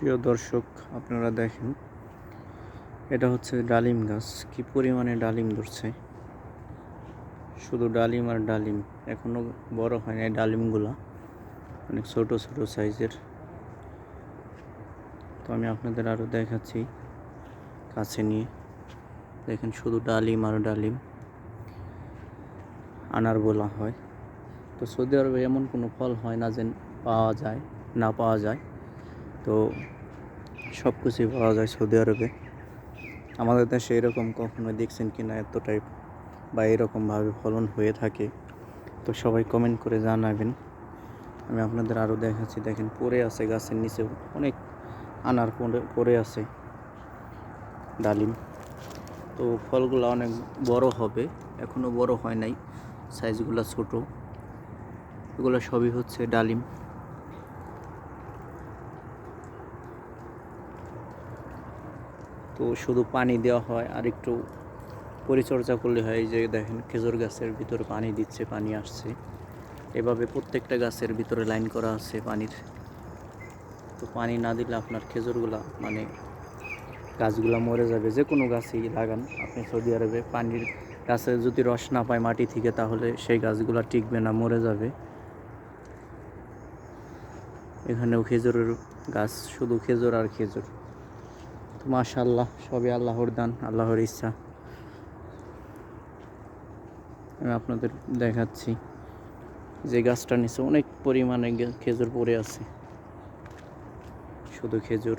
প্রিয় দর্শক, আপনারা দেখেন, এটা হচ্ছে ডালিম গাছ। কি পরিমাণে ডালিম ধরছে! শুধু ডালিম আর ডালিম। এখনো বড় হয় নাই ডালিমগুলা, অনেক ছোট ছোট সাইজের। তো আমি আপনাদের আরো দেখাচ্ছি কাছে নিয়ে। দেখেন, শুধু ডালিম আর ডালিম। আনার বলা হয়। তো সৌদি আরবে এমন কোনো ফল হয় না যে না পাওয়া যায়। তো সব কিছুই পাওয়া যায় সৌদি আরবে। আমাদের দেশে এরকম কখনো দেখছেন কি না এতটাই বা এরকমভাবে ফলন হয়ে থাকে? তো সবাই কমেন্ট করে জানাবেন। আমি আপনাদের আরও দেখাচ্ছি। দেখেন, পড়ে আছে গাছের নিচে অনেক আনার পড়ে আছে ডালিম। তো ফলগুলো অনেক বড় হবে, এখনো বড় হয় নাই, সাইজগুলো ছোট। এগুলো সবই হচ্ছে ডালিম। তো শুধু পানি দেওয়া হয় আর একটু পরিচর্যা করলে হয়। যে দেখেন, খেজুর গাছের ভিতরে পানি দিচ্ছে, পানি আসছে। এভাবে প্রত্যেকটা গাছের ভিতরে লাইন করা আছে পানির। তো পানি না দিলে আপনার খেজুরগুলা গাছগুলা মরে যাবে। যে কোনো গাছই লাগান আপনি সৌদি আরবে, পানির গাছে যদি রস না পায় মাটি থেকে, তাহলে সেই গাছগুলা টিকবে না, মরে যাবে। এখানেও খেজুরের গাছ, শুধু খেজুর আর খেজুর। তো মাশাআল্লাহ, সবই আল্লাহর দান, আল্লাহর ইচ্ছা। আমি আপনাদের দেখাচ্ছি যে গাছটার নিচে অনেক পরিমাণে খেজুর পড়ে আছে, শুধু খেজুর।